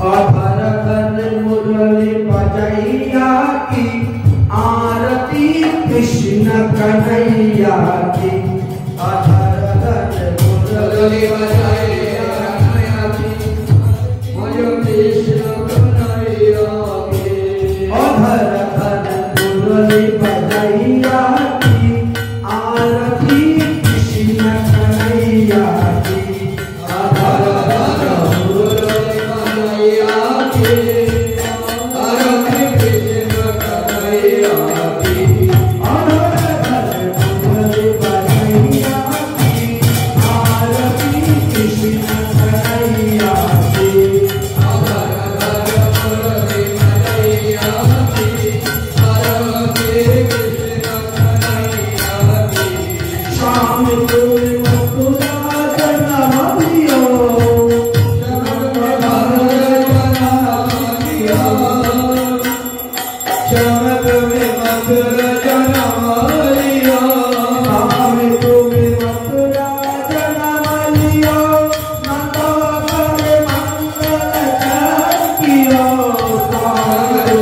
अधर धर मुरली बजैया की आरती कृष्ण कन्हैया की। अधर धर मुरली बजैया की मुझे कृष्ण कन्हैया की। अधर धर मुरली बजैया की आरती कृष्ण कन्हैया की। अधर धर मुरली बजैया की आरती कृष्ण कन्हैया की। अधर धर मुरली बजैया की आरती कृष्ण कन्हैया की। अधर धर मुरली बजैया की आरती कृष्ण कन्हैया की। शाम को मथुरा जन्म लियो, चमक में मथुरा जन्म लियो। शाम को मथुरा जन्म लियो, नंदो करे मंगल कियो। शाम को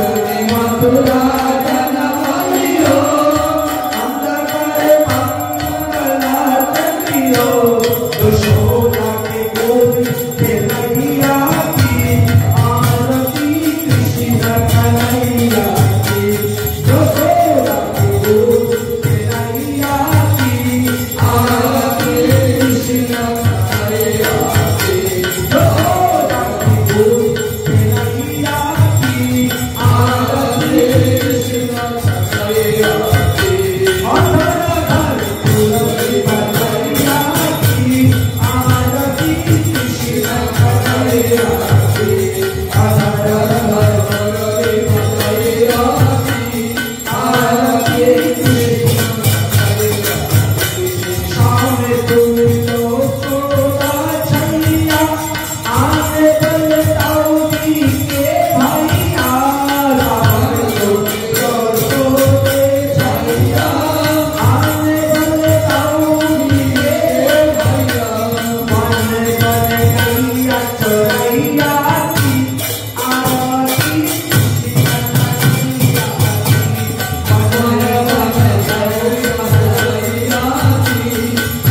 मथुरा जन्म लियो, नंदो करे मंगल कियो। यशोदा के गोद में मैया की आरती कृष्ण कन्हैया की। यशोदा के गोद में मैया की आरती कृष्ण कन्हैया की। यशोदा के गोद में मैया की आरती कृष्ण कन्हैया की। अधर धर मुरली बजैया की आरती कृष्ण कन्हैया की। अधर धर मुरली बजैया की आरती कृष्ण कन्हैया की। शाम तुम लोकों छैया आने बलदाऊदी के भैया। राम लोकों छैया आने बलदाऊदी के भैया। मन कर गैया चोरैया की आरती कृष्ण कन्हैया की। मन कर गैया की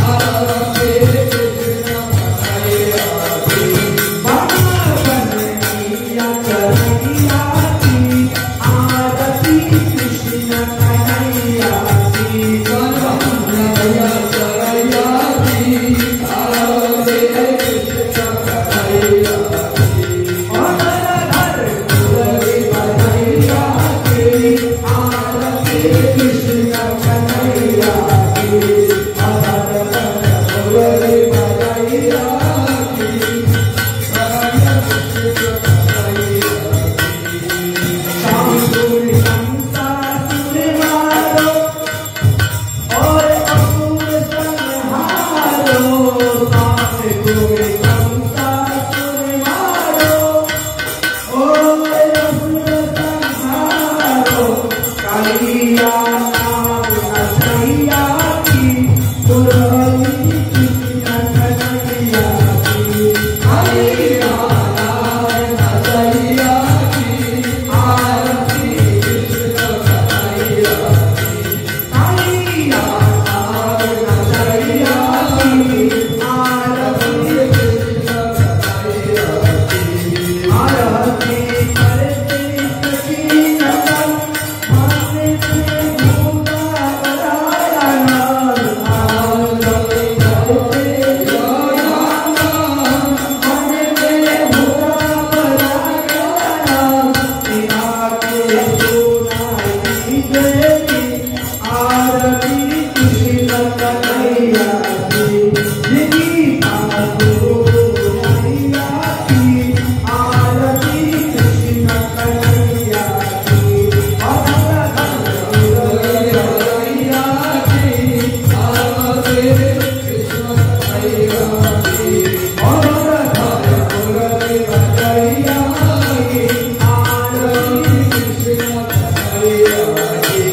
आरती कृष्ण कन्हैया की। मन कर गैया चोरैया की आरती कृष्ण कन्हैया की। मन कर गैया चोरैया की आरती कृष्ण कन्हैया की। अधर धर मुरली बजैया की आरती कृष्ण कन्हैया की। अधर धर मुरली बजैया की आरती कृष्ण कन्हैया की। शाम सुर संसार मारो और असुर संहारो। शाम सुर संसार मारो और असुर संहारो। कालिया नाम नचैया की मुरली कृष्ण कन्हैया की। कालिया नाम नचैया की आरती कृष्ण कन्हैया की। कालिया नाम नचैया की आरती कृष्ण कन्हैया की। आरती करते सखी नंदन माने से भूखा बनाया नाम। आरती करते माने से भूखा बनाया नाम। पिता के सुनाई देती आरती कृष्ण कन्हैया की। गीता मैया की आरती कृष्ण कन्हैया की। अधर धर मुरली बजैया की आरती कृष्ण कन्हैया की। अधर धर मुरली बजैया की आरती कृष्ण कन्हैया की।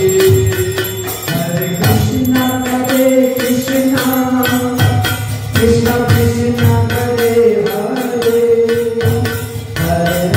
हरे कृष्ण कृष्ण कृष्ण करे हरे हरे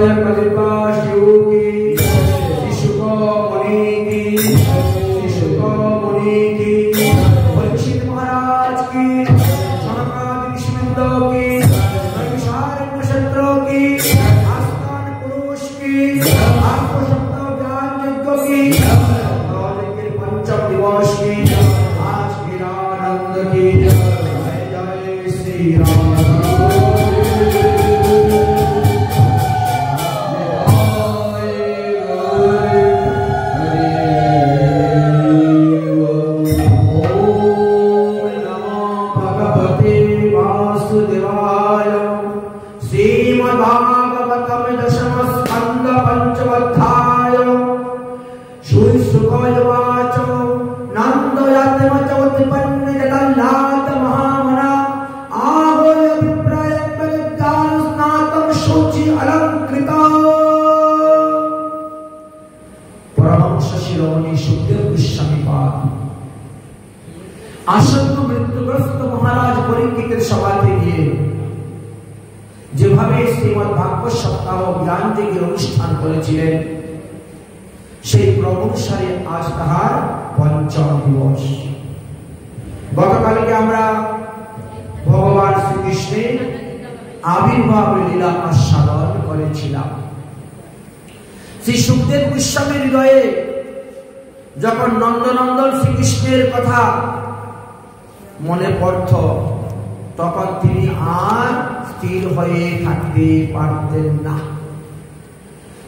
कल्पा शिव की, शिशुक मुनि की, शिशुक मुनि की, परीक्षित महाराज की, सनकादि ऋषिवृंदों की, नैमिषारण्य क्षत्रों की, आस्थान पुरुष की, आत्मशब्द ज्ञान यज्ञों की, पंचम दिवस की, आज हीरानंद की, जय जय श्री राम। আসন্ন মৃত্যুগ্রস্ত মহারাজ পরীক্ষিতের সভাতে গিয়ে যেভাবে শ্রীমদ ভাগবত সপ্তাহ জ্ঞান যজ্ঞের অনুষ্ঠান করেছিলেন, সেই ক্রমানুসারে আজ তাহার পঞ্চম দিবস। গতকালকে আমরা ভগবান শ্রীকৃষ্ণের আবির্ভাব লীলা আস্বাদন করেছিলাম। শ্রী সুখদেব গোস্বামীর হৃদয়ে যখন নন্দনন্দন শ্রীকৃষ্ণের কথা মনে পড়ত, তখন তিনি আর স্থির হয়ে থাকতে পারতেন না।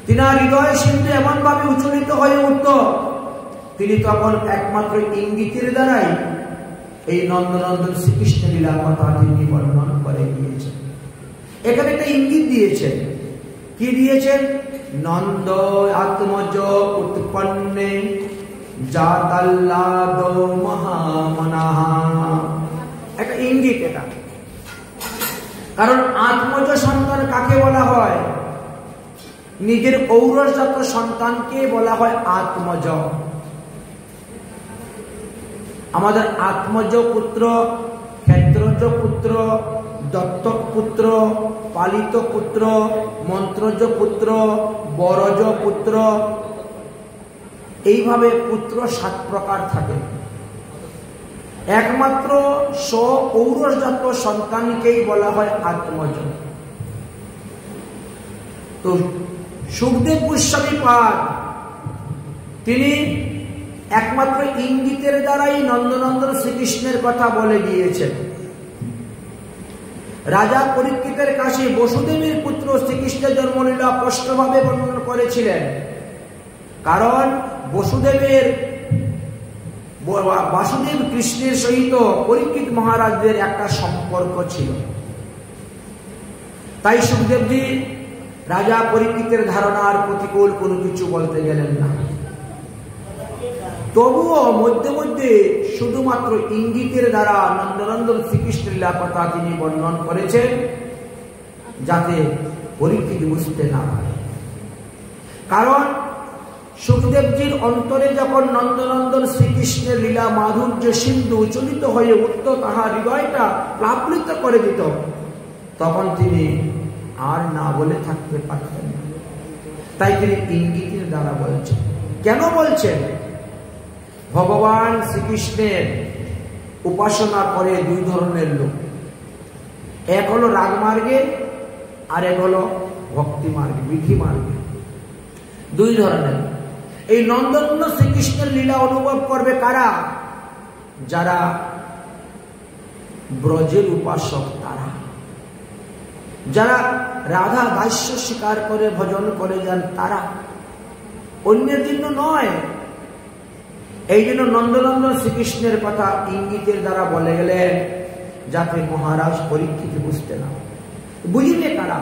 তিনার হৃদয় সিন্ধু এমন ভাবে উচ্চলিত হয়ে উঠত, তিনি তখন একমাত্র ইঙ্গিতের দ্বারাই এই নন্দনন্দন শ্রীকৃষ্ণ লীলা কথা তিনি বর্ণন করে দিয়েছেন। এখানে একটা ইঙ্গিত দিয়েছেন। কি দিয়েছেন? নন্দ আত্মজ উৎপন্নে জাতাল্লাদ মহামনাহা, একটা ইঙ্গিত এটা। কারণ আত্মজ সন্তান কাকে বলা হয়? নিজের ঔরসজাত সন্তানকে বলা হয় আত্মজ। আমাদের আত্মজ পুত্র, ক্ষেত্রজ পুত্র, দত্তক পুত্র, পালিত পুত্র, মন্ত্রজ পুত্র, বরজ পুত্র, এইভাবে পুত্র 7 প্রকার থাকে। একমাত্র ঔরসজাত সন্তানকেই বলা হয় আত্মজ। তো সুখদেব গোস্বামী পাদ তিনি একমাত্র ইঙ্গিতের দ্বারাই নন্দনন্দন শ্রীকৃষ্ণের কথা বলে দিয়েছেন। রাজা পরীক্ষিতের কাছে বসুদেবের পুত্র শ্রীকৃষ্ণের জন্মলীলা স্পষ্টভাবে বর্ণনা করেছিলেন। কারণ বাসুদেব কৃষ্ণের সহিত পরীক্ষিত মহারাজদের একটা সম্পর্ক ছিল। তাই সুখদেবজি রাজা পরীক্ষিতের ধারণার প্রতিকূল কোনো কিছু বলতে গেলেন না। তবুও মধ্যে মধ্যে শুধুমাত্র ইঙ্গিতের দ্বারা নন্দনন্দন শ্রীকৃষ্ণ লীলা কথা তিনি বর্ণন করেছেন, যাতে পরীক্ষিত বুঝতে না পারে। কারণ সুখদেবজির অন্তরে যখন নন্দনন্দন শ্রীকৃষ্ণের লীলা মাধুর্য সিন্ধু উচ্চলিত হয়ে উঠত, তাহার হৃদয়টা প্লাবলিত করে দিত, তখন তিনি আর না বলে থাকতে পারতেন না। তাই তিনি ইঙ্গিতের দ্বারা বলছেন। কেন বলছেন? ভগবান শ্রীকৃষ্ণের উপাসনা করে 2 ধরনের লোক। এক হলো রাগমার্গে, আর এক হলো ভক্তি মার্গে, বিধি মার্গে। 2 ধরনের। এই নন্দনন্দন শ্রীকৃষ্ণের লীলা অনুভব করবে কারা? যারা ব্রজের উপাসক, তারা যারা রাধা দাস্য স্বীকার করে ভজন করে যান, তারা, অন্যের জন্য নয়। এই জন্য নন্দনন্দন শ্রীকৃষ্ণের কথা ইঙ্গিতের দ্বারা বলে গেলেন, যাতে মহারাজ পরীক্ষিত বুঝতে না। বুঝিবে কারা?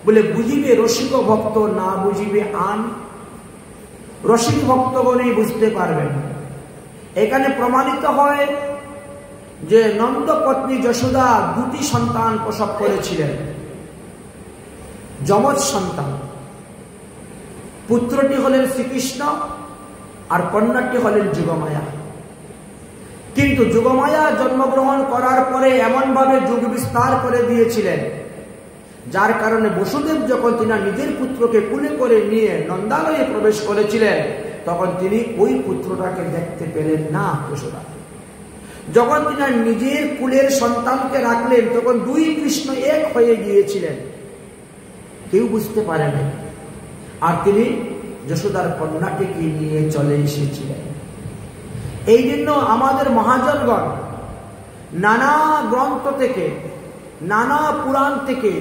বলে বুঝিবে রসিক ভক্ত, না বুঝিবে আন। রসিক ভক্তগণই বুঝতে পারবেন। এখানে প্রমাণিত হয় যে নন্দ পত্নী যশোদা 2টি সন্তান প্রসব করেছিলেন, যমজ সন্তান। পুত্রটি হলেন শ্রীকৃষ্ণ আর কন্যাটি হলেন যুগমায়া। কিন্তু যুগমায়া জন্মগ্রহণ করার পরে এমন ভাবে যুগ বিস্তার করে দিয়েছিলেন যার কারণে বসুদেব যখন তিনি নিজের পুত্রকে কুলে করে নিয়ে নন্দালয়ে প্রবেশ করেছিলেন, তখন তিনি ওই পুত্রটাকে দেখতে পেলেন না। যশোদা যখন তিনি নিজের কুলের সন্তানকে রাখলেন, তখন দুই কৃষ্ণ এক হয়ে গিয়েছিলেন, কেউ বুঝতে পারে না। আর তিনি যশোদার কন্যাটিকে নিয়ে চলে এসেছিলেন। এই জন্য আমাদের মহাজনগণ নানা গ্রন্থ থেকে, নানা পুরাণ থেকে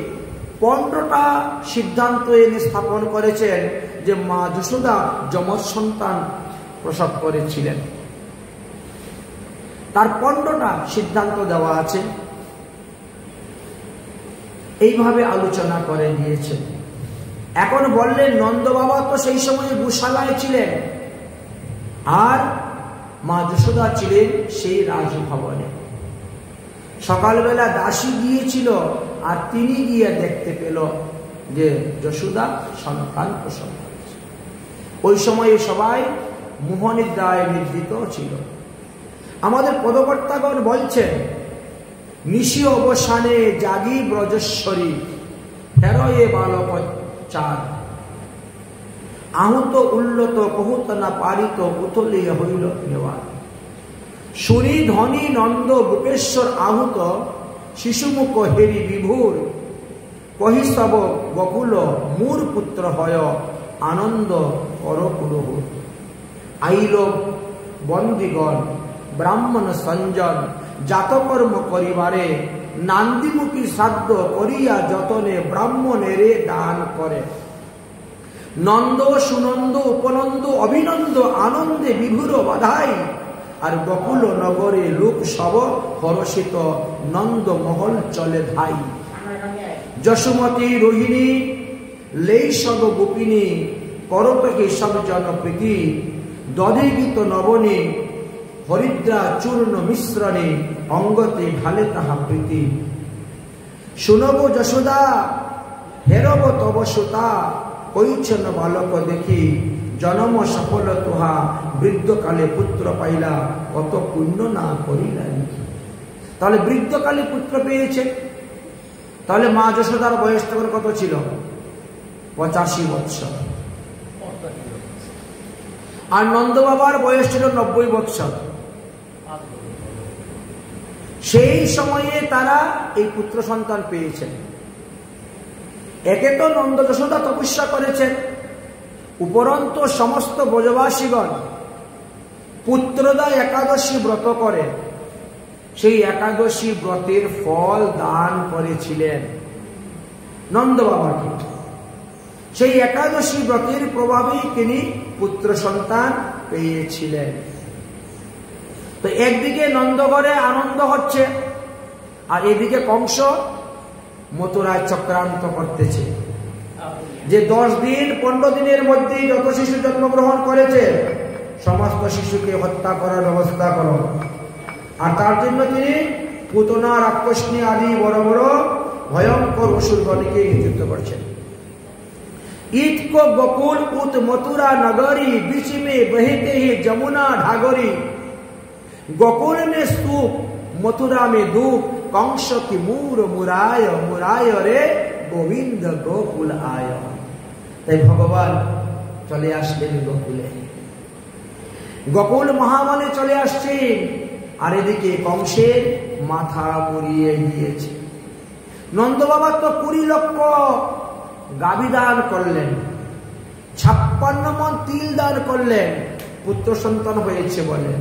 15টা সিদ্ধান্ত এনে স্থাপন করেছেন যে মা যশোদা যমজ সন্তান প্রসব করেছিলেন। তার 15টা সিদ্ধান্ত দেওয়া আছে, এইভাবে আলোচনা করে দিয়েছেন। এখন বললেন নন্দ বাবা তো সেই সময় গোশালায় ছিলেন, আর মা যশোদা ছিলেন সেই রাজভবনে। সকালবেলা দাসী গিয়েছিল, আর তিনি গিয়ে দেখতে পেল যে যশোদা সন্তান প্রসব করেছে। ওই সময়ে সবাই মোহনিদ্রায় নিদ্রিত ছিল। আমাদের পদকর্তাগণ বলছেন, নিশি অবসানে জাগি ব্রজেশ্বরী, হেরয়ে বালক চাঁদ, আহুত উল্লত কহুত না পারিত, উতলিয়ে হইল নেওয়া। শুনি ধনী নন্দ গোপেশ্বর আহুত, শিশুমুখ হেরি বিভুর, কহিসব বকুল মূর পুত্র হয়, আনন্দ কর পুরোহুর। আইল বন্দিগণ ব্রাহ্মণ সঞ্জন, জাতকর্ম করিবারে, নান্দিমুখী শ্রাদ্ধ করিয়া যতনে ব্রাহ্মণেরে দান করে। নন্দ সুনন্দ উপনন্দ অভিনন্দ আনন্দে বিভুর বাধাই, আর বকুল নগরে লোক সব হরষিত, নন্দ মহল চলে ধাই। যশোমতী রোহিণী লেই সব গোপিনী, করতকে সব জনপ্রীতি, দধে গীত নবনী, হরিদ্রা চূর্ণ মিশ্রণে, অঙ্গতে ঢালে তাহা প্রীতি। শুনব যশোদা হেরব তব সুতা, কইছেন বালক দেখি, জনম সফল তোহা, বৃদ্ধকালে পুত্র পাইলা, কত পুণ্য না করিলা। তাহলে বৃদ্ধকালে পুত্র পেয়েছে, তাহলে মা যশোদার বয়স তখন কত ছিল? 85 বৎসর। আর নন্দ বাবার বয়স ছিল 90 বৎসর। সেই সময়ে তারা এই পুত্র সন্তান পেয়েছেন। একে তো নন্দ যশোদা তপস্যা করেছেন, উপরন্তু সমস্ত ব্রজবাসীগণ পুত্রদা একাদশী ব্রত করে, সেই একাদশী ব্রতের ফল দান করেছিলেন নন্দ বাবাকে। সেই একাদশী ব্রতের প্রভাবেই তিনি পুত্র সন্তান পেয়েছিলেন। তো একদিকে নন্দগড়ে আনন্দ হচ্ছে, আর এদিকে কংস মথুরায় চক্রান্ত করতেছে যে 10 দিন 15 দিনের মধ্যে যত শিশু জন্মগ্রহণ করেছে সমস্ত শিশুকে হত্যা করার ব্যবস্থা করো। আর তার জন্য তিনি পুতনা, রাক্ষসনী আদি বড় বড় ভয়ঙ্কর অসুরগণকে নেতৃত্ব করছেন। ईट को गोकुल उत मथुरा नगरी, बीच में बहते ही जमुना ढागरी। गोकुल में स्तूप मथुरा में धूप, कंस की मूर मुराय मुराय रे गोविंद गोकुल आय। তাই ভগবান চলে আসলেন গোকুলে, গোকুল মহাবনে চলে আসছেন, আর এদিকে কংসের মাথা মুড়িয়ে গিয়েছে। নন্দ বাবা তো 20 লক্ষ গাভী দান করলেন, 56 মণ তিল দান করলেন, পুত্র সন্তান হয়েছে বলে।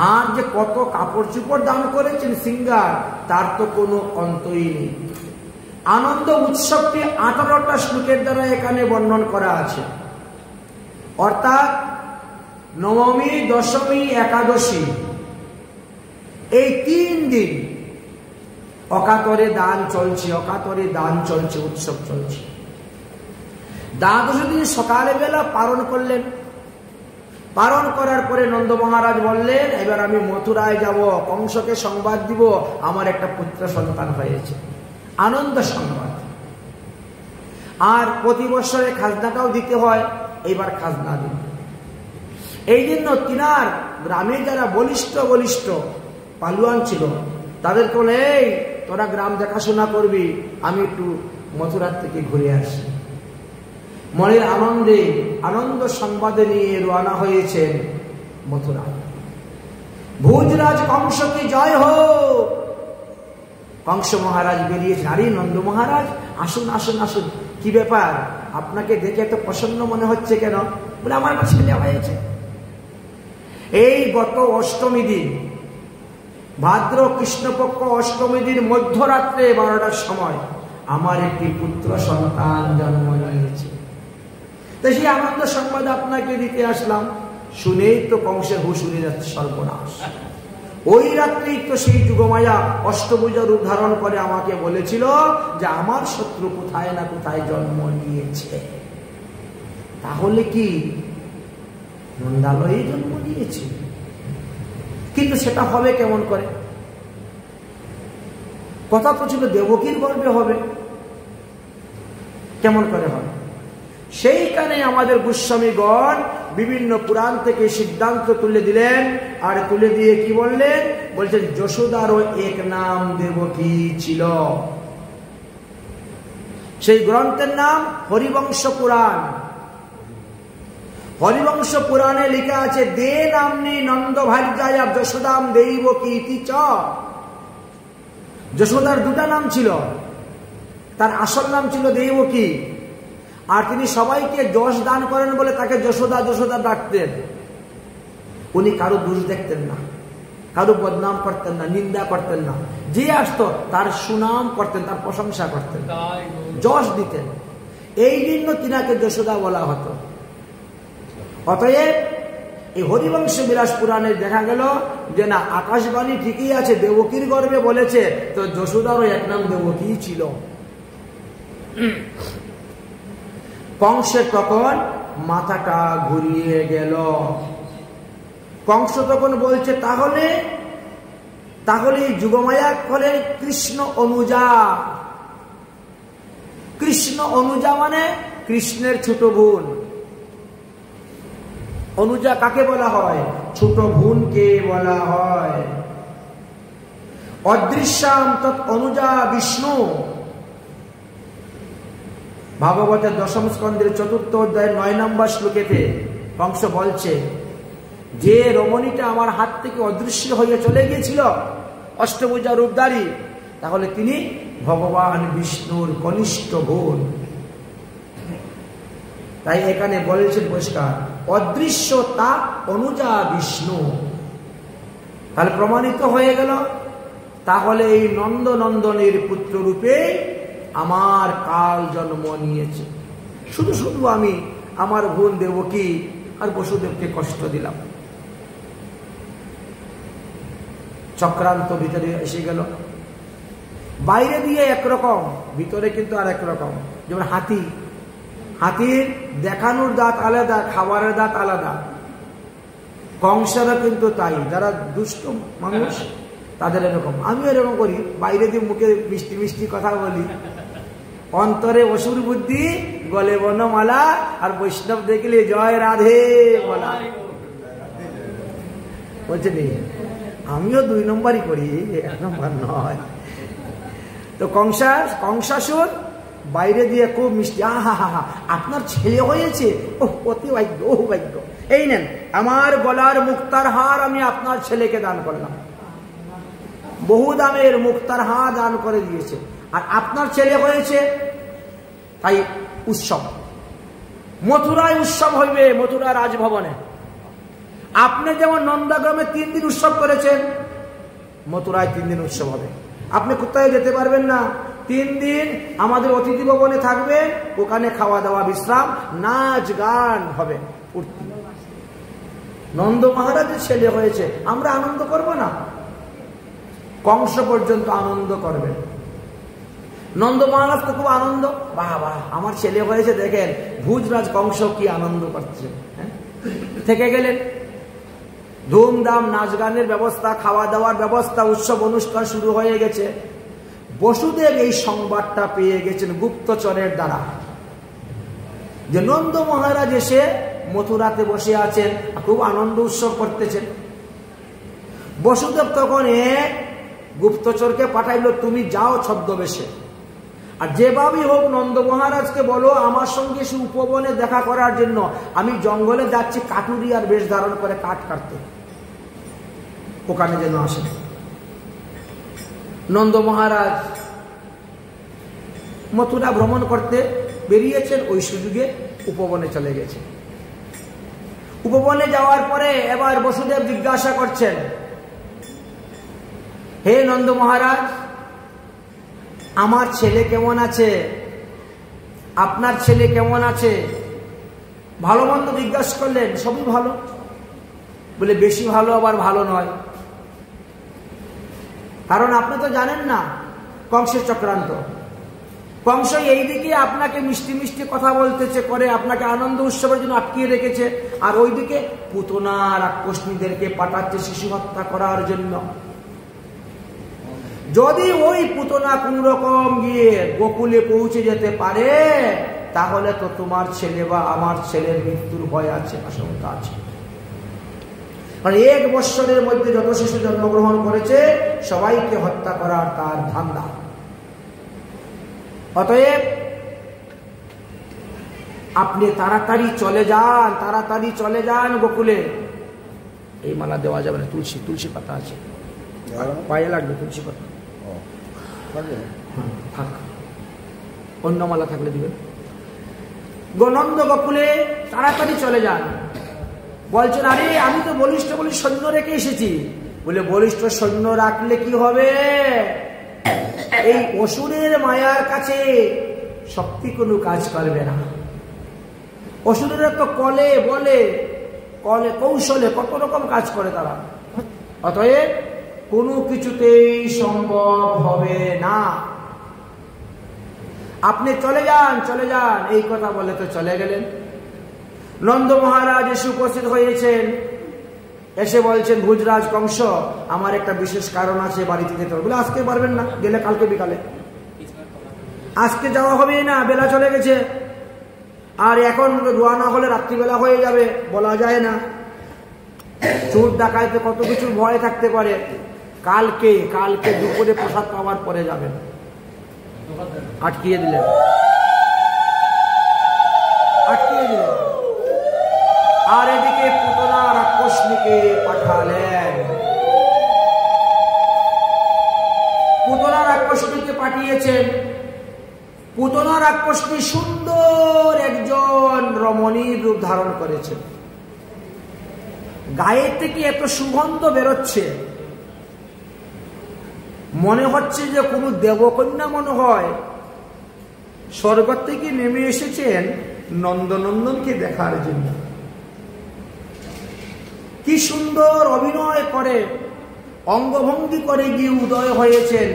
আর যে কত কাপড় চোপড় দান করেছেন সিঙ্গার, তার তো কোনো অন্তই নেই। আনন্দ উৎসবটি 18টা শ্লোকের দ্বারা এখানে বর্ণন করা আছে। অর্থাৎ নবমী, দশমী, একাদশী এই 3 দিন অকাতরে দান চলছে, অকাতরে দান চলছে, উৎসব চলছে। দ্বাদশ দিন সকালে বেলা পালন করলেন। পালন করার পরে নন্দ মহারাজ বললেন, এবার আমি মথুরায় যাব, কংসকে সংবাদ দিব আমার একটা পুত্র সন্তান হয়েছে। আনন্দ সংবাদ। আর প্রতি বছরে খাজনাটাও দিতে হয়, এইবার খাজনা দিন। এই জন্য তিনার গ্রামে যারা বলিষ্ঠ বলিষ্ঠ পালুয়ান ছিল তাদেরকে বলে, এই তোরা গ্রাম দেখাশোনা করবি, আমি একটু মথুরার থেকে ঘুরে আসি। মনের আনন্দে আনন্দ সংবাদে নিয়ে রওনা হয়েছেন মথুরা। ভোজরাজ কংস কি জয় হোক। কংস মহারাজ বেরিয়েছে। আরে নন্দ মহারাজ, আসুন আসুন আসুন, কি ব্যাপার, আপনাকে দেখে এত প্রসন্ন মনে হচ্ছে কেন? বলে আমার ছেলে হয়েছে। এই গত অষ্টমী দিন, ভাদ্র কৃষ্ণপক্ষ অষ্টমী দিন মধ্যরাত্রে 12টার সময় আমার একটি পুত্র সন্তান জন্ম নিয়েছে। তো সেই আনন্দ সংবাদ আপনাকে দিতে আসলাম। শুনেই তো কংসের হুঁশ উড়ে যাচ্ছে, সর্বনাশ। ওই রাত্রেই তো সেই যুগমায়া অষ্টভুজা রূপ ধারণ করে আমাকে বলেছিল যে আমার শত্রু কোথায় না কোথায় জন্ম নিয়েছে। তাহলে কি নন্দালয়ে জন্ম নিয়েছে? কিন্তু সেটা হবে কেমন করে? কথা তো ছিল দেবকীর গর্ভে হবে, কেমন করে হবে? সেইখানে আমাদের গোস্বামীগণ বিভিন্ন পুরাণ থেকে সিদ্ধান্ত তুলে দিলেন। আর তুলে দিয়ে কি বললেন? বলছেন যশোদারও এক নাম দেবকী ছিল। সেই গ্রন্থের নাম হরিবংশ পুরাণ। হরিবংশ পুরাণে লেখা আছে দে নামনি নন্দ ভার্যায়া যশোদাম দেবকী ইতি চ। যশোদার দুটা নাম ছিল, তার আসল নাম ছিল দেবকী। আর তিনি সবাইকে যশ দান করেন বলে তাকে যশোদা যশোদা ডাকতেন। উনি কারো দোষ দেখতেন না, কারো বদনাম করতেন না, নিন্দা করতেন না। যে আসতো তার সুনাম করতেন, তার প্রশংসা করতেন, যশ দিতেন। এই জন্য তিনাকে যশোদা বলা হতো। অতএব এই হরিবংশ বিলাস পুরাণে দেখা গেল যে না, আকাশবাণী ঠিকই আছে, দেবকীর গর্ভে বলেছে, তো যশোদারও এক নাম দেবকী ছিল। কংসের তখন মাথাটা ঘুরিয়ে গেল। কংস তখন বলছে তাহলে তাহলে যুগমায়া হলেন কৃষ্ণ অনুজা। কৃষ্ণ অনুজা মানে কৃষ্ণের ছোট বোন। অনুজা কাকে বলা হয়? ছোট বোনকে বলা হয়। অদৃশ্যাম তৎ অনুজা বিষ্ণু। ভাগবতের দশম স্কন্ধের 4th অধ্যায়ের 9 নম্বর শ্লোকেতে কংস বলছে যে রমণীটা আমার হাত থেকে অদৃশ্য হয়ে চলে গিয়েছিল, অষ্টভুজা রূপধারী, তাহলে তিনি ভগবান বিষ্ণুর কনিষ্ঠ বোন। তাই এখানে বলেছেন পরিষ্কার অদৃশ্যতা অনুজা বিষ্ণু। তাহলে প্রমাণিত হয়ে গেল, তাহলে এই নন্দনন্দনের পুত্র রূপে আমার কাল জন্ম নিয়েছে। শুধু শুধু আমি আমার বোন দেবকী আর বসুদেবকে কষ্ট দিলাম। চক্রান্ত ভিতরে এসে গেল। বাইরে দিয়ে একরকম, ভিতরে কিন্তু আর একরকম। যেমন হাতি, হাতির দেখানোর দাঁত আলাদা, খাবারের দাঁত আলাদা। কংসেরও কিন্তু তাই, যারা দুষ্ট মানুষ তাদের এরকম। আমি এরকম করি, বাইরে দিয়ে মুখে মিষ্টি মিষ্টি কথা বলি, অন্তরে অসুর বুদ্ধি, গলে বনমালা, আর বৈষ্ণব দেখলে জয় রাধে বলা। বলছে নেই, আমিও 2 নম্বরই করি, 1 নম্বর নয়। তো কংসাসুর বাইরে দিয়ে খুব মিষ্টি, আহা হা হা, আপনার ছেলে হয়েছে, ওহ অতি ভাগ্য, ওহ ভাগ্য, এই নেন আমার গলার মুক্তার হার, আমি আপনার ছেলেকে দান করলাম। বহু দামের মুক্তার হার দান করে দিয়েছে, আর আপনার ছেলে হয়েছে, তাই উৎসব। মথুরায় উৎসব হইবে, মথুরা রাজভবনে। আপনি যেমন নন্দগ্রামে 3 দিন উৎসব করেছেন, মথুরায় 3 দিন উৎসব হবে। আপনি কোথায় যেতে পারবেন না, 3 দিন আমাদের অতিথি ভবনে থাকবেন, ওখানে খাওয়া দাওয়া বিশ্রাম, নাচ গান হবে, ফুর্তি। নন্দ মহারাজের ছেলে হয়েছে, আমরা আনন্দ করব না? কংস পর্যন্ত আনন্দ করবেন। নন্দ মহারাজ তো খুব আনন্দ, বাহ বাহ আমার ছেলে হয়েছে, দেখেন ভুজরাজ কংস কি আনন্দ করছে। থেকে গেলেন, ধুমধাম নাচ গানের ব্যবস্থা, খাওয়া দাওয়ার ব্যবস্থা, উৎসব অনুষ্ঠান শুরু হয়ে গেছে। বসুদেব এই সংবাদটা পেয়ে গেছেন গুপ্তচরের দ্বারা, যে নন্দ মহারাজ এসে মথুরাতে বসে আছেন, খুব আনন্দ উৎসব করতেছেন। বসুদেব তখন গুপ্তচরকে পাঠাইলো, তুমি যাও ছদ্মবেশে, আর যেভাবেই হোক নন্দ মহারাজকে বলো আমার সঙ্গে সে উপবনে দেখা করার জন্য, আমি জঙ্গলে যাচ্ছি কাটুরি আর বেশ ধারণ করে কাঠ কাটতে, ওখানে যেন আসে। নন্দ মহারাজ মথুরা ভ্রমণ করতে বেরিয়েছেন, ওই সুযোগে উপবনে চলে গেছে। উপবনে যাওয়ার পরে এবার বসুদেব জিজ্ঞাসা করছেন, হে নন্দ মহারাজ, আমার ছেলে কেমন আছে? আপনার ছেলে কেমন আছে? ভালো মন্দ জিজ্ঞাসা করলেন। সবই ভালো। বলে বেশি ভালো আবার ভালো নয়, কারণ আপনি তো জানেন না কংসের চক্রান্ত। কংস এইদিকে আপনাকে মিষ্টি মিষ্টি কথা বলতেছে, করে আপনাকে আনন্দ উৎসবের জন্য আটকিয়ে রেখেছে, আর ওইদিকে পুতনা রাক্ষসীদেরকে পাঠাচ্ছে শিশু হত্যা করার জন্য। যদি ওই পুতনা কোন রকম গিয়ে গোকুলে পৌঁছে যেতে পারে, তাহলে তো তোমার ছেলে বা আমার ছেলের মৃত্যুর ভয় আছে, আশঙ্কা আছে। মানে 1 বৎসরের মধ্যে যত শিশু জন্মগ্রহণ করেছে সবাইকে হত্যা করার তার ধান্দা। অতএব আপনি তাড়াতাড়ি চলে যান গোকুলে। এই মালা দেওয়া যাবে না, তুলসী পাতা আছে, পায়ে লাগবে তুলসী পাতা, থাক, অন্য মালা থাকলে দিবেন। নন্দ গোকুলে তাড়াতাড়ি চলে যান। বলছেন, আরে আমি তো বলিষ্ঠ সৈন্য রেখে এসেছি। বলে বলিষ্ঠ সৈন্য রাখলে কি হবে? এই অসুরের মায়ার কাছে শক্তি কোনো কাজ করবে না। অসুরেরা তো কলে কৌশলে কত রকম কাজ করে তারা। অতএব কোনো কিছুতেই সম্ভব হবে না। আপনি চলে যান। এই কথা বলে তো চলে গেলেন। নন্দ মহারাজ এসে উপস্থিত হয়েছেন, এসে বলছেন, ভুজরাজ কংস, আমার একটা বিশেষ কারণ আছে, বাড়িতে যেতে হবে। বলে আজকে পারবেন না, গেলে কালকে বিকালে। আজকে যাওয়া হবে না, বেলা চলে গেছে, আর এখন রওনা হলে রাত্রিবেলা হয়ে যাবে, বলা যায় না। চোর ডাকাইতে কত কিছু ভয় থাকতে পারে। কালকে দুপুরে প্রসাদ পাওয়ার পরে যাবেন। আটকিয়ে দিলেন। আর এদিকে পুতনা রাক্ষসীকে পাঠালেন। পুতনা রাক্ষসীকে পাঠিয়েছেন। পুতনা রাক্ষসী সুন্দর একজন রমণীর রূপ ধারণ করেছেন। গায়ে থেকে এত সুগন্ধ বেরোচ্ছে, মনে হচ্ছে যে কোন দেবকন্যা মনে হয় স্বর্গ থেকে নেমে এসেছেন নন্দনন্দনকে দেখার জন্য। কি সুন্দর অভিনয় করে, অঙ্গভঙ্গি করে গিয়ে উদয় হয়েছেন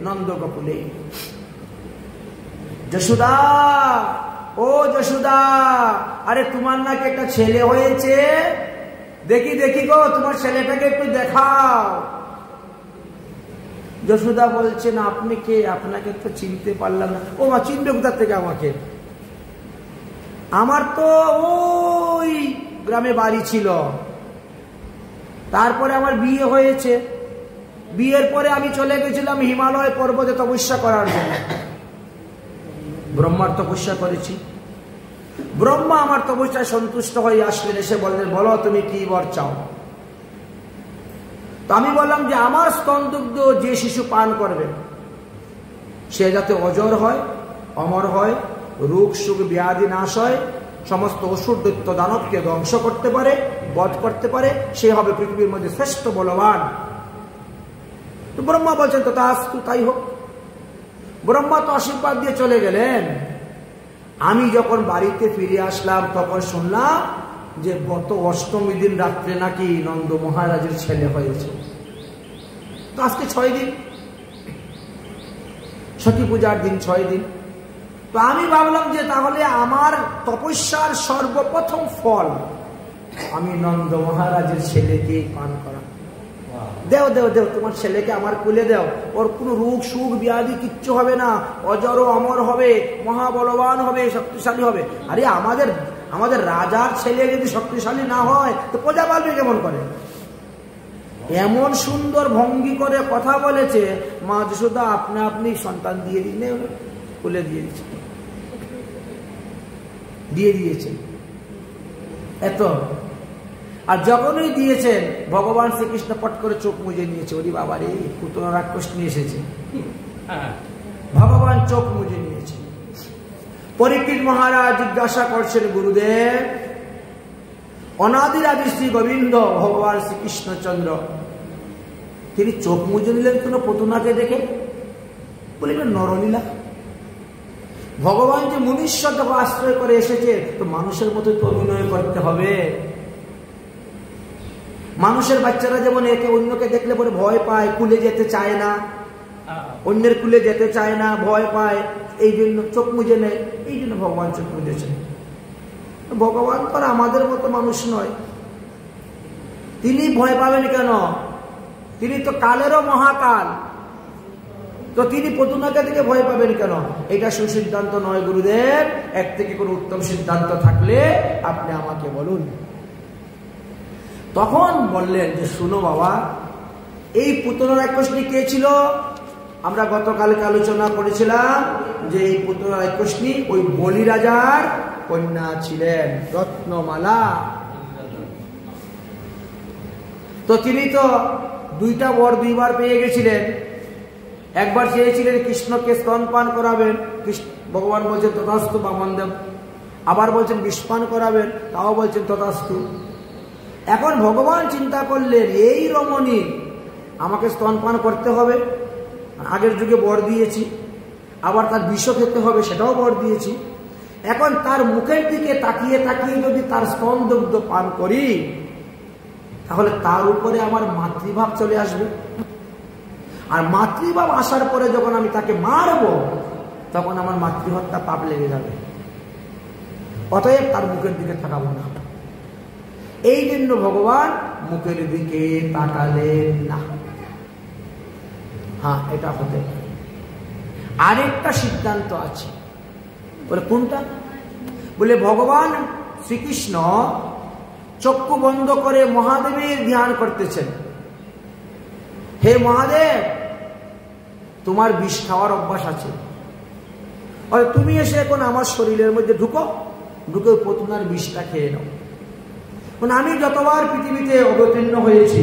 নন্দগোকুলে। যশোদা, ও যশোদা, আরে তোমার নাকি একটা ছেলে হয়েছে, দেখি গো, তোমার ছেলেটাকে একটু দেখাও। যশোদা বলছেন, আপনি কে? আপনাকে তো চিনতে পারলাম না। ও মা, চিনবে কোথা থেকে আমাকে? আমার তো ওই গ্রামে বাড়ি ছিল, তারপরে আমার বিয়ে হয়েছে। বিয়ের পরে আমি চলে গেছিলাম হিমালয় পর্বতে তপস্যা করার জন্য। ব্রহ্মার তপস্যা করেছি। ব্রহ্মা আমার তপস্যায় সন্তুষ্ট হয়ে আসলেন, এসে বললেন, বলো তুমি কি বর চাও? তো আমি বললাম যে আমার স্তনদুগ্ধ যে শিশু পান করবে সে যাতে অজর হয়, অমর হয়, রোগ সুখ ব্যাধি নাশ হয়, সমস্ত অসুর দৈত্য দানবকে ধ্বংস করতে পারে, বধ করতে পারে, সে হবে পৃথিবীর মধ্যে শ্রেষ্ঠ বলবান। তো ব্রহ্মা বলছেন, তো তাই হোক। ব্রহ্মা তো আশীর্বাদ দিয়ে চলে গেলেন। আমি যখন বাড়িতে ফিরে আসলাম তখন শুনলাম যে গত অষ্টমী দিন রাত্রে নাকি নন্দ মহারাজের ছেলে হয়েছে। তো আজকে 6 দিন, সতী পূজার দিন 6 দিন। তো আমি ভাবলাম যে তাহলে আমার তপস্যার সর্বপ্রথম ফল আমি নন্দ মহারাজের ছেলেকে পান করা। দেও তোমার ছেলেকে আমার কুলে দেও, ওর কোনো রোগ সুখ ব্যাধি কিচ্ছু হবে না, অজর অমর হবে, মহাবলবান হবে, শক্তিশালী হবে। আরে আমাদের রাজার ছেলে যদি শক্তিশালী না হয় তো প্রজা পালবে কেমন করে? এমন সুন্দর ভঙ্গি করে কথা বলেছে, মা যশোদা আপনি সন্তান দিয়ে দিন, বলে দিয়ে দিয়েছে এত। আর যখনই দিয়েছেন ভগবান শ্রীকৃষ্ণ পট করে চোখ মুজে নিয়েছে, ওরে বাবা রে, পুতনা রাক্ষস নিয়ে এসেছে। ভগবান চোখ মুজে নিয়েছে। পরীক্ষিত মহারাজ জিজ্ঞাসা করছেন, গুরুদেব, অনাদির আদি শ্রী গোবিন্দ ভগবান শ্রীকৃষ্ণচন্দ্র তিনি চোখ মুজে নিলেন কোন পুতনাকে দেখে? বলে নরলীলা। ভগবান যে মনুষ্যকে আশ্রয় করে এসেছে, তো মানুষের মতো তো অভিনয় করতে হবে। মানুষের বাচ্চারা যেমন একে অন্যকে দেখলে পরে ভয় পায়, কুলে যেতে চায় না, অন্যের কুলে যেতে চায় না, ভয় পায়, এই জন্য চোখ মুজে নেয়। এই জন্য ভগবান চোখ মুজেছেন। ভগবান তো আমাদের মতো মানুষ নয়, তিনি ভয় পাবেন কেন? তিনি তো কালেরও মহাকাল, তো তিনি পুতনাকে থেকে ভয় পাবেন কেন? এটা সুসিদ্ধান্ত নয় গুরুদেব। এক থেকে কোনো উত্তম সিদ্ধান্ত থাকলে আপনি আমাকে বলুন। তখন বললেন যে, শুনো বাবা, এই পুতনা রাক্ষসী কে ছিল? আমরা গতকালকে আলোচনা করেছিলাম যে এই পুতনা রাক্ষসী ওই বলি রাজার কন্যা ছিলেন, রত্নমালা। তো তিনি তো দুইটা বর দুইবার পেয়ে গেছিলেন। একবার চেয়েছিলেন কৃষ্ণকে স্তনপান করাবেন, ভগবান বলছেন তথাস্তু বামনদেব। আবার বলছেন বিষপান করাবেন, তাও বলছেন তথাস্তু। এখন ভগবান চিন্তা করলেন, এই রমণী আমাকে স্তনপান করতে হবে, আগের যুগে বর দিয়েছি, আবার তার বিষ খেতে হবে, সেটাও বর দিয়েছি। এখন তার মুখের দিকে তাকিয়ে তাকিয়ে যদি তার স্তন দুগ্ধ পান করি, তাহলে তার উপরে আমার মাতৃভাব চলে আসবে। আর মাতৃভাব আসার পরে যখন আমি তাকে মারব, তখন আমার মাতৃহত্যা পাপ লেগে যাবে। অতএব তার মুখের দিকে তাকাবো না। এই জন্য ভগবান মুখের দিকে তাকালেন না। হ্যাঁ, এটা হতে পারে। আরেকটা সিদ্ধান্ত আছে। বলে কোনটা? বলে ভগবান শ্রীকৃষ্ণ চক্ষু বন্ধ করে মহাদেবের ধ্যান করতেছেন। হে মহাদেব, তোমার বিষ খাওয়ার অভ্যাস আছে, আর তুমি এসে এখন আমার শরীরের মধ্যে ঢুকে পুতনার বিষটা খেয়ে নাও। মানে আমি যতবার পৃথিবীতে অবতীর্ণ হয়েছি,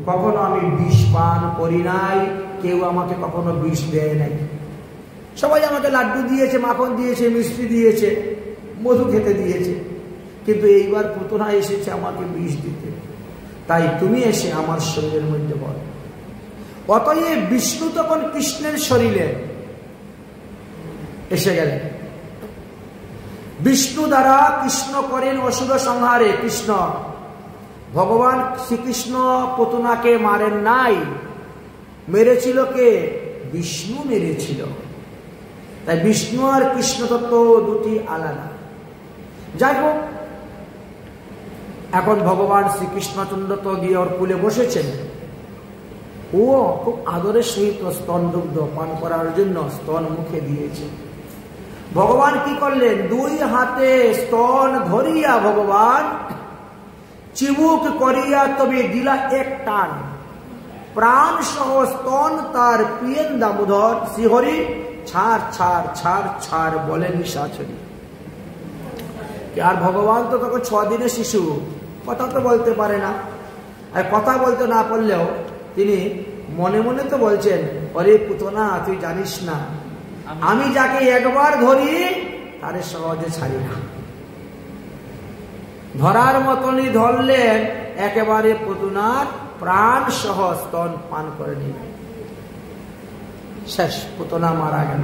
কখনো আমি বিষ পান করি নাই, কেউ আমাকে কখনো বিষ দেয় নাই। সবাই আমাকে লাড্ডু দিয়েছে, মাখন দিয়েছে, মিষ্টি দিয়েছে, মধু খেতে দিয়েছে, কিন্তু এইবার পুতনা এসেছে আমাকে বিষ দিতে। তাই তুমি এসে আমার শরীরের মধ্যে বল। অতএব বিষ্ণু তখন কৃষ্ণের শরীরে এসে গেলেন। বিষ্ণু দ্বারা কৃষ্ণ করেন অসুর সংহারে। কৃষ্ণ ভগবান শ্রীকৃষ্ণ পুতনাকে মারেন নাই, মেরেছিল কে? বিষ্ণু মেরেছিল। তাই বিষ্ণু আর কৃষ্ণ তত্ত্ব দুটি আলাদা। যাই হোক, এখন ভগবান শ্রীকৃষ্ণচন্দ্র তো গিয়ে ওর কুলে বসেছেন। ও খুব আদরের সহিত স্তন দুগ্ধ পান করার জন্য স্তন মুখে দিয়েছে। ভগবান কি করলেন? দুই হাতে স্তন ধরিয়া ভগবান চিবুক করিয়া তবে দিলা এক টান, প্রাণ সহ স্তন তার পিয়েন দামোদর শ্রীহরি ছাড় ছাড় ছাড় ছাড় বলে নিশাচরি। আর ভগবান তো তখন 6 দিনের শিশু, কথা তো বলতে পারে না। আর কথা বলতে না পারলেও তিনি মনে মনে তো বলছেন, অরে পুতনা, তুই জানিস না, আমি যাকে একবার ধরি তারে সহজে ছাড়ি না। ধরার মতনই ধরলেন, একেবারে পুতনার প্রাণ সহ স্তন পান করে নিলেন। শেষ, পুতনা মারা গেল।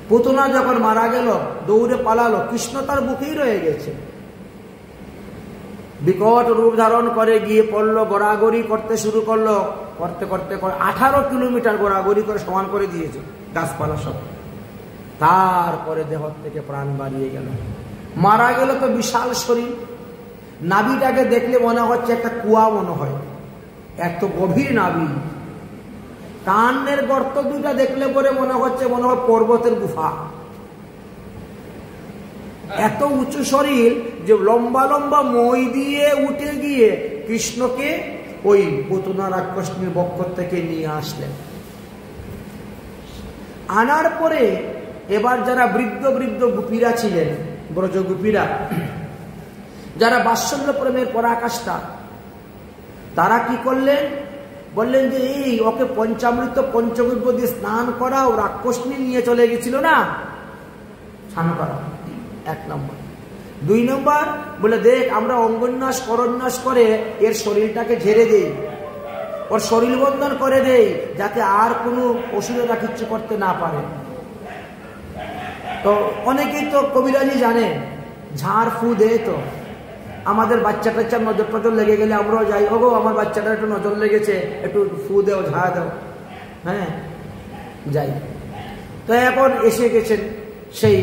পুতনা যখন মারা গেল, দৌড়ে পালালো, কৃষ্ণ তার বুকেই রয়ে গেছে। বিকট রূপ ধারণ করে গিয়ে পড়লো, গড়াগড়ি করতে শুরু করলো। করতে করতে 18 কিলোমিটার গড়াগড়ি করে সমান করে দিয়েছে গাছপালা সব। তারপরে দেহ থেকে প্রাণ বাড়িয়ে গেল। মারা গেল তো বিশাল শরীর। নাভিটাকে দেখলে মনে হচ্ছে একটা কুয়া, মনে হয় এত গভীর নাভি। কানের গর্ত দুটা দেখলে পরে মনে হয় পর্বতের গুফা। এত উঁচু শরীর যে লম্বা লম্বা মই দিয়ে উঠে গিয়ে কৃষ্ণকে ওই পুতনা রাক্ষসীর বক্ষ থেকে নিয়ে আসলেন। আনার পরে এবার যারা বৃদ্ধ বৃদ্ধ গোপীরা ছিলেন, ব্রজ গোপীরা, যারা বাৎসল্য প্রেমের পরাকাষ্ঠা, তারা কি করলেন? বললেন যে এই ওকে পঞ্চামৃত পঞ্চগব্য দিয়ে স্নান করাও, রাক্ষসী নিয়ে চলে গেছিল না, স্নান করা। 1 নম্বর। 2 নম্বর বলে দেখ আমরা অঙ্গন্যাস করন্যাস করে এর শরীরটাকে ঝেড়ে দেই, ওর শরীর বন্ধন করে দেই, যাতে আর কোনো অসুরেরা কিচ্ছু করতে না পারে। তো অনেকেই তো কবিরাজি জানে, ঝাড় ফু দেয়। তো আমাদের বাচ্চা টাচ্চার নজর টজর লেগে গেলে আমরাও যাই, ওগো আমার বাচ্চাটার একটু নজর লেগেছে, একটু ফু দেও, ঝাড় দাও, হ্যাঁ যাই। তো এখন এসে গেছেন সেই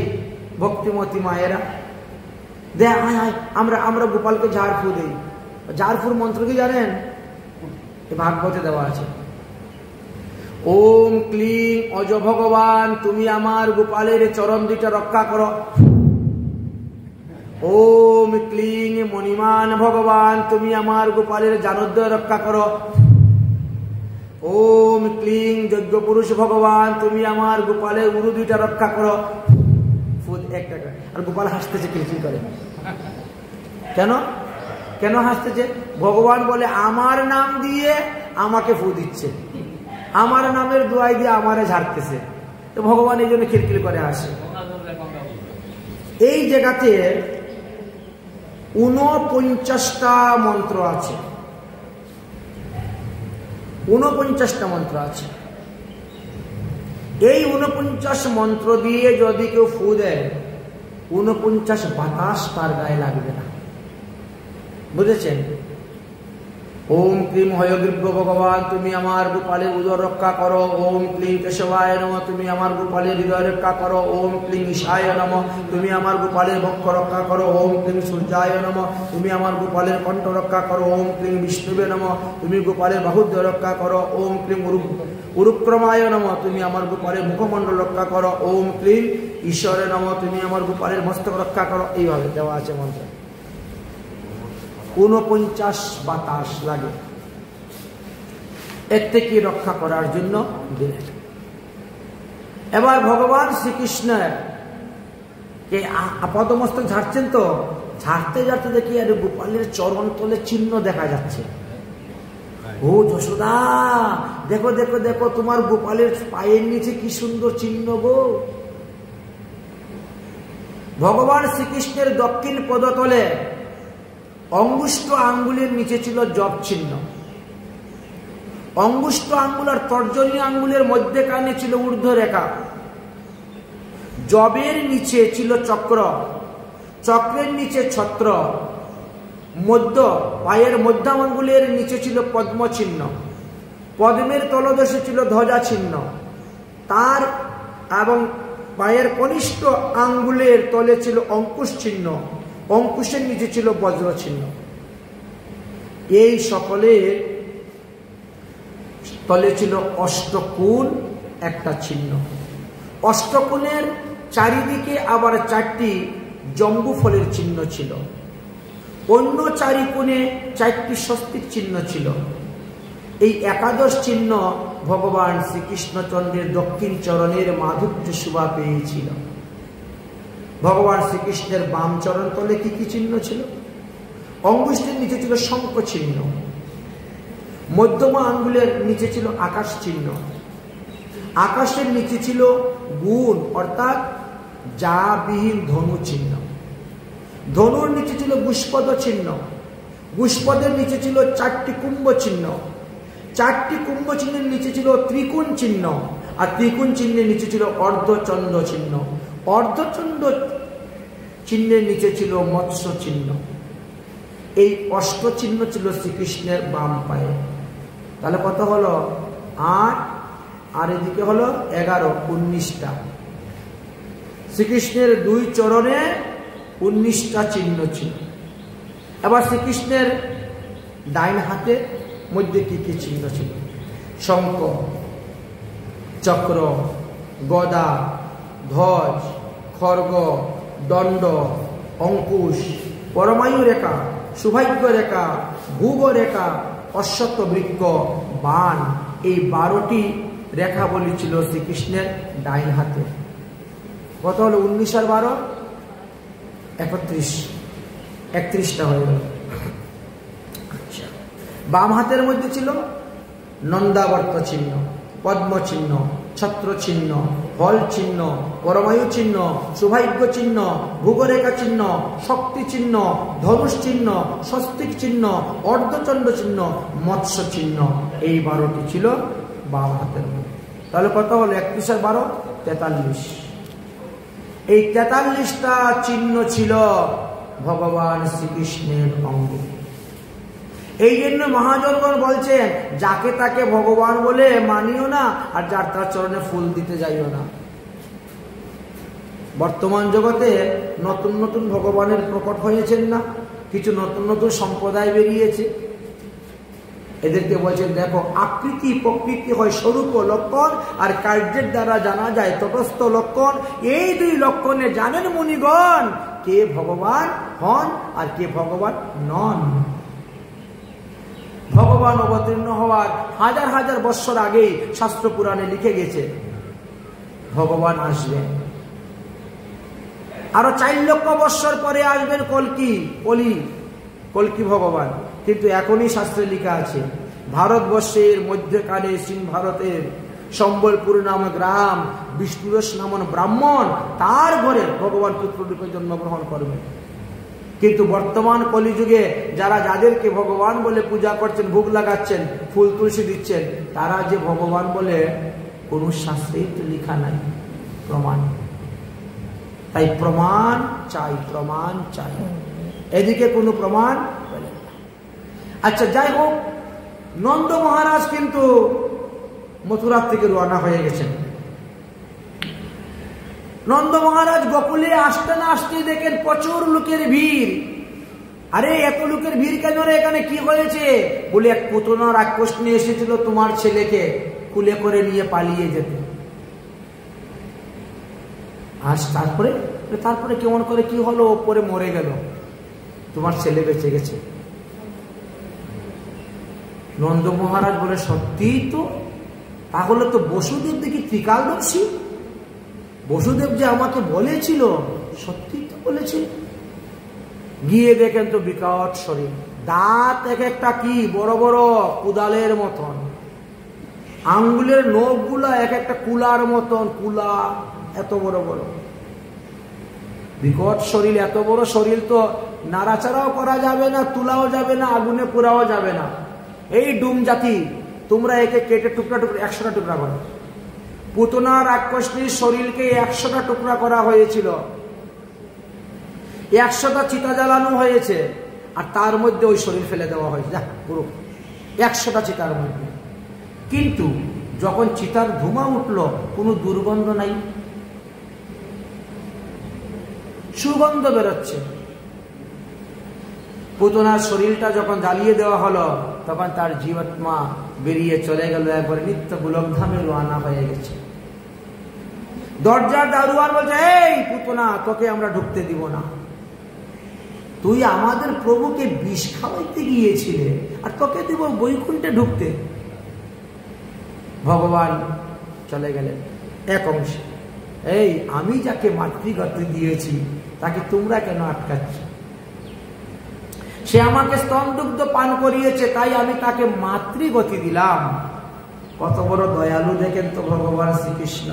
ভক্তিমতী মায়েরা, দে আয় আয় আমরা আমরা গোপালকে ঝাড় ফু দেই। ঝাড় ফুর মন্ত্র কি জানেন? ভাগবতে দেওয়া আছে। ওম ক্লিং অজ ভগবান তুমি আমার গোপালের চরণ দুইটা রক্ষা করো। ওম ক্লিং মণিমান ভগবান তুমি আমার গোপালের জানোদ্বয় রক্ষা করো। ওম ক্লিং যজ্ঞ পুরুষ ভগবান তুমি আমার গোপালের উরু দুইটা রক্ষা করো। ফুদ একটা। আর গোপাল হাসতেছে, কিলকিল করে। কেন কেন হাসতেছে? ভগবান বলে আমার নাম দিয়ে আমাকে ফু দিচ্ছে, আমার নামের দোয়াই দিয়ে আমারে ঝাড়তেছে। তো ভগবান এই জন্য খিলখিল করে হাসে। এই জায়গাতে 49টা মন্ত্র আছে, 49টা মন্ত্র আছে। এই 49 মন্ত্র দিয়ে যদি কেউ ফু দেয়, 49 বাতাস তার গায়ে লাগবে না, বুঝেছেন? ওম ক্লিম হয়গ্রীব ভগবান তুমি আমার গোপালের উদর রক্ষা করো। ওম ক্লিং কেশবায় নম তুমি আমার গোপালের হৃদয় রক্ষা করো। ওম ক্লিং ঈশায় নম তুমি আমার গোপালের বক্ষ রক্ষা করো। ওম ক্লিং সূর্যায় নম তুমি আমার গোপালের কণ্ঠ রক্ষা করো। ওম ক্লিং বিষ্ণুবে নম তুমি গোপালের বাহুদ্য রক্ষা করো। ওম ক্লিং উরুক্রমায় নম তুমি আমার গোপালের মুখমণ্ডল রক্ষা করো। ওম ক্লিং ঈশ্বরে নম তুমি আমার গোপালের মস্তক রক্ষা করো। এইভাবে দেওয়া আছে মন্ত্র। 49 বাতাস লাগে এর থেকে রক্ষা করার জন্য দিলেন। এবার ভগবান শ্রীকৃষ্ণের কে আপাদমস্তক ঝাড়ছেন, তো ঝাড়তে ঝাড়তে দেখি আর গোপালের চরণ তলে চিহ্ন দেখা যাচ্ছে। ও যশোদা দেখো দেখো দেখো তোমার গোপালের পায়ের নিচে কি সুন্দর চিহ্ন গো। ভগবান শ্রীকৃষ্ণের দক্ষিণ পদতলে অঙ্গুষ্ঠ আঙ্গুলের নিচে ছিল জপ চিহ্ন। অঙ্গুষ্ঠ আঙ্গুল আর তর্জনী আঙ্গুলের মধ্যেখানে ছিল ঊর্ধ্ব রেখা। জবের নিচে ছিল চক্র, চক্রের নিচে ছত্র, মধ্য পায়ের মধ্যম আঙ্গুলের নিচে ছিল পদ্ম চিহ্ন, পদ্মের তলদেশে ছিল ধ্বজা চিহ্ন, তার এবং পায়ের কনিষ্ঠ আঙ্গুলের তলে ছিল অঙ্কুশ চিহ্ন, অঙ্কুশের নিচে ছিল বজ্র চিহ্ন। এই সকলের তলে ছিল অষ্টকোণ একটা চিহ্ন। অষ্টকোণের চারিদিকে আবার 4টি জম্বু ফলের চিহ্ন ছিল। অন্য 4 কোণে 4টি স্বস্তিক চিহ্ন ছিল। এই 11 চিহ্ন ভগবান শ্রীকৃষ্ণচন্দ্রের দক্ষিণ চরণের মাধুর্য শোভা পেয়েছিল। ভগবান শ্রীকৃষ্ণের বাম চরণ তলে কি কি চিহ্ন ছিল? অঙ্গুষ্ঠের নিচে ছিল শঙ্খ চিহ্ন, মধ্যমা আঙ্গুলের নিচে ছিল আকাশ চিহ্ন, আকাশের নিচে ছিল গুণ অর্থাৎ যা বিহীন ধনু চিহ্ন, ধনুর নিচে ছিল গুষ্পদ চিহ্ন, গুষ্পদের নিচে ছিল 4টি কুম্ভ চিহ্ন, 4টি কুম্ভ চিহ্নের নিচে ছিল ত্রিকোণ চিহ্ন, আর ত্রিকোণ চিহ্নের নিচে ছিল অর্ধচন্দ্র চিহ্ন, অর্ধচন্দ্র চিহ্নের নিচে ছিল মৎস্য চিহ্ন। এই 8 চিহ্ন ছিল শ্রীকৃষ্ণের বাম পায়ে। তাহলে কত হলো? 8 আর এদিকে হলো 11, 19টা। শ্রীকৃষ্ণের 2 চরণে 19টা চিহ্ন ছিল। এবার শ্রীকৃষ্ণের ডাইন হাতে মধ্যে কি কি চিহ্ন ছিল? শঙ্খ, চক্র, গদা, ধ্বজ, খড়গ, দণ্ড, অঙ্কুশ, পরমায়ু রেখা, সৌভাগ্য রেখা, ভূগরেখা, অশ্বত্থ বৃক্ষ, বাণ, এই 12টি রেখা বলি ছিল শ্রীকৃষ্ণের ডাইন হাতে। কত হলো? 19 আর 12 31, 31টা হয়ে গেল। বাম হাতের মধ্যে ছিল নন্দাবর্ত চিহ্ন, পদ্ম চিহ্ন, ছত্র চিহ্ন, ফল চিহ্ন, পরমায়ু চিহ্ন, সৌভাগ্য চিহ্ন, ভূগরেখা চিহ্ন, শক্তি চিহ্ন, ধনুষ চিহ্ন, স্বস্তিক চিহ্ন, অর্ধচন্দ্র চিহ্ন, মৎস্য চিহ্ন। এই 12টি ছিল বাম হাতের মধ্যে। তাহলে কত হলো? 31 আর 12 43। এই 43টা চিহ্ন ছিল ভগবান শ্রীকৃষ্ণের অঙ্গে। এই জন্য মহাজনগণ বলছেন, যাকে তাকে ভগবান বলে মানিও না, আর যার তার চরণে ফুল দিতে যাইও না। বর্তমান জগতে নতুন নতুন ভগবানের প্রকট হয়েছেন না, কিছু নতুন নতুন সম্প্রদায় বেরিয়েছে। এদেরকে বলছেন, দেখো আকৃতি প্রকৃতি হয় স্বরূপ লক্ষণ, আর কার্যের দ্বারা জানা যায় তটস্থ লক্ষণ। এই 2 লক্ষণে জানেন মুনিগণ কে ভগবান হন আর কে ভগবান নন। ভগবান অবতীর্ণ হওয়ার হাজার হাজার বৎসর আগেই শাস্ত্র পুরাণে লিখে গেছে ভগবান আসবেন। আরো 4 লক্ষ বৎসর পরে আসবেন কল্কি ভগবান। কিন্তু এখনই শাস্ত্রে লেখা আছে, ভারতবর্ষের মধ্যকালে সিং ভারতের সম্বলপুর নামক গ্রাম বিষ্ণুরস নামক ব্রাহ্মণ, তার ঘরে ভগবান পুত্ররূপে জন্মগ্রহণ করবেন। কিন্তু বর্তমান কলিযুগে যারা যাদেরকে ভগবান বলে পূজা করছেন, ভোগ লাগাচ্ছেন, ফুল তুলসী দিচ্ছেন, তারা যে ভগবান বলে কোন শাস্ত্রেই তো লেখা নাই প্রমাণ। তাই প্রমাণ চাই, প্রমাণ চাই। এদিকে কোনো প্রমাণ। আচ্ছা, যাই হোক, নন্দ মহারাজ কিন্তু মথুরা থেকে রওনা হয়ে গেছেন। নন্দ মহারাজ গোকুলে আসতে না আসতে দেখেন প্রচুর লোকের ভিড়। আরে এত লোকের ভিড় কেন রে, এখানে কি হয়েছে? বলে এক পুতনা রাক্ষস নিয়ে এসেছিল তোমার ছেলেকে কুলে করে নিয়ে পালিয়ে যেতে। আর তারপরে কেমন করে কি হলো? ওপরে মরে গেল, তোমার ছেলে বেঁচে গেছে। নন্দ মহারাজ বলে, সত্যি তো? তাহলে তো বসুদেব দেখি ত্রিকালদর্শী, বসুদেব যে আমাকে বলেছিল সত্যি তো বলেছিল। গিয়ে দেখেন তো বিকট শরীর, দাঁত এক একটা কি বড় বড় কুদালের মতন, আঙ্গুলের নখগুলা এক একটা কুলার মতন, কুলা এত বড় বড়, বিকট শরীর। এত বড় শরীর তো নাড়াচাড়াও করা যাবে না, তুলাও যাবে না, আগুনে পোড়াও যাবে না। এই ডুম জাতি, তোমরা একে কেটে টুকরা টুকরা 100টা টুকরা করো। পুতনা রাক্ষসীর শরীরকে 100টা টুকরা করা হয়েছিল, 100টা চিতা জ্বালানো হয়েছে, আর তার মধ্যে ওই শরীর ফেলে দেওয়া হয়েছে। যা পুরো 100টা চিতার মধ্যে। কিন্তু যখন চিতার ধুমা উঠল, কোনো দুর্গন্ধ নাই, সুগন্ধ বেরোচ্ছে। পুতনার শরীরটা যখন জ্বালিয়ে দেওয়া হলো, তখন তার জীবাত্মা বেরিয়ে চলে গেল, একবার নিত্য গোলকধামে রওনা হয়ে গেছে। দরজার দারোয়ান বলছে, এই পুতনা, তোকে আমরা ঢুকতে দিব না, তুই আমাদের প্রভুকে বিষ খাওয়াইতে গিয়েছিলে, আর তোকে দিব বৈকুণ্ঠে ঢুকতে। ভগবান চলে গেলেন এক অংশে। এই আমি যাকে মাতৃগতি দিয়েছি তাকে তোমরা কেন আটকাচ্ছ? সে আমাকে স্তন দুগ্ধ পান করিয়েছে, তাই আমি তাকে মাতৃগতি দিলাম। কত বড় দয়ালু দেখেন তো ভগবান শ্রীকৃষ্ণ।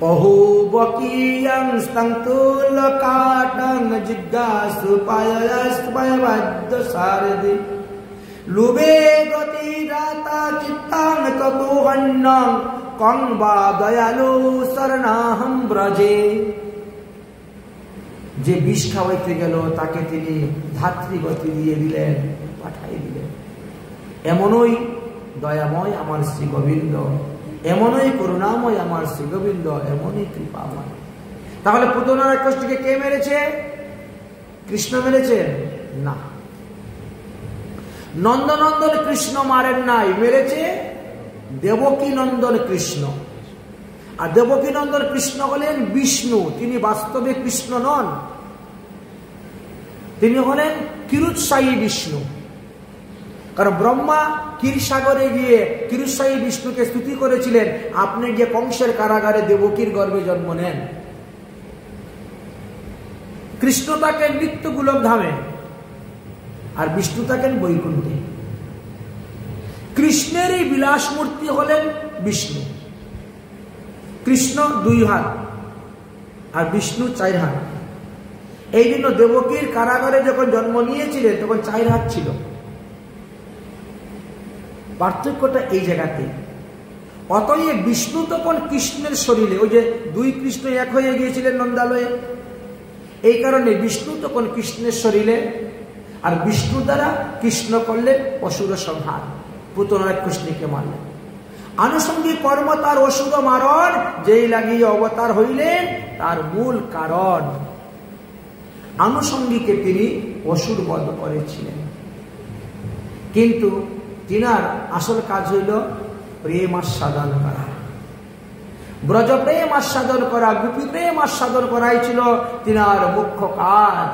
অহু বকিয়ং স্তংতুল কাটং জিজ্ঞাসু পায়স্পয়বদ্ধ সারদি লুবে গতি রাতা চিত্তাং ততুহন্যং কং বা দয়ালু শরণাহং ব্রজে। যে বিষ খাওয়াইতে গেল তাকে তিনি ধাত্রীগতি দিয়ে দিলেন, পাঠাই দিলেন। এমনই দয়াময় আমার শ্রী গোবিন্দ, এমনই করুণাময় আমার শ্রী গোবিন্দ, এমনই কৃপাময়। তাহলে পুতনা রাক্ষসটিকে কে মেরেছে? কৃষ্ণ মেরেছে? না, নন্দনন্দন কৃষ্ণ মারেন নাই, মেরেছে দেবকী নন্দন কৃষ্ণ। আর দেবকী নন্দন কৃষ্ণ হলেন বিষ্ণু, তিনি বাস্তবে কৃষ্ণ নন। তিনি হলেন ক্ষীরোৎসাহী বিষ্ণু। কারণ ব্রহ্মা ক্ষীরসাগরে গিয়ে ক্ষীরোৎসাহী বিষ্ণুকে স্তুতি করেছিলেন, আপনি গিয়ে কংসের কারাগারে দেবকীর গর্ভে জন্ম নেন। কৃষ্ণ থাকেন নিত্য গোলক ধামে, আর বিষ্ণু থাকেন বৈকুণ্ঠে। কৃষ্ণের এই বিলাস মূর্তি হলেন বিষ্ণু। কৃষ্ণ 2 হাত আর বিষ্ণু 4 হাত। এই জন্য দেবকীর কারাগারে যখন জন্ম নিয়েছিলেন তখন 4 হাত ছিল। পার্থক্যটা এই জায়গাতে। অতএব বিষ্ণু তখন কৃষ্ণের শরীরে, ওই যে 2 কৃষ্ণ এক হয়ে গিয়েছিলেন নন্দালয়ে, এই কারণে বিষ্ণু তখন কৃষ্ণের শরীরে, আর বিষ্ণু দ্বারা কৃষ্ণ করলেন অসুর সংহার, পুতনার কৃষ্ণকে মারলেন। আনুষঙ্গিক কর্ম তার অসুর মারণ, যেই লাগিয়ে অবতার হইলেন তার মূল কারণ। আনুষঙ্গিকে তিনি অসুর বধ করেছিলেন, কিন্তু তিনার আসল কাজ হইল প্রেম আস্বাদন করা, ব্রজ প্রেম আস্বাদন করা, গোপী প্রেম আস্বাদন করাই ছিল তিনার মুখ্য কাজ।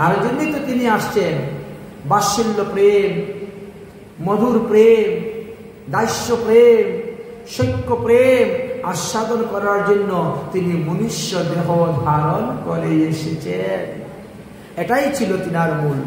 আর জন্যই তো তিনি আসছেন বাৎসল্য প্রেম, মধুর প্রেম, দাস্য প্রেম, সৈক্য প্রেম আস্বাদন করার জন্য তিনি মনুষ্য দেহ ধারণ করে এসেছেন। এটাই ছিল তিনার মূল।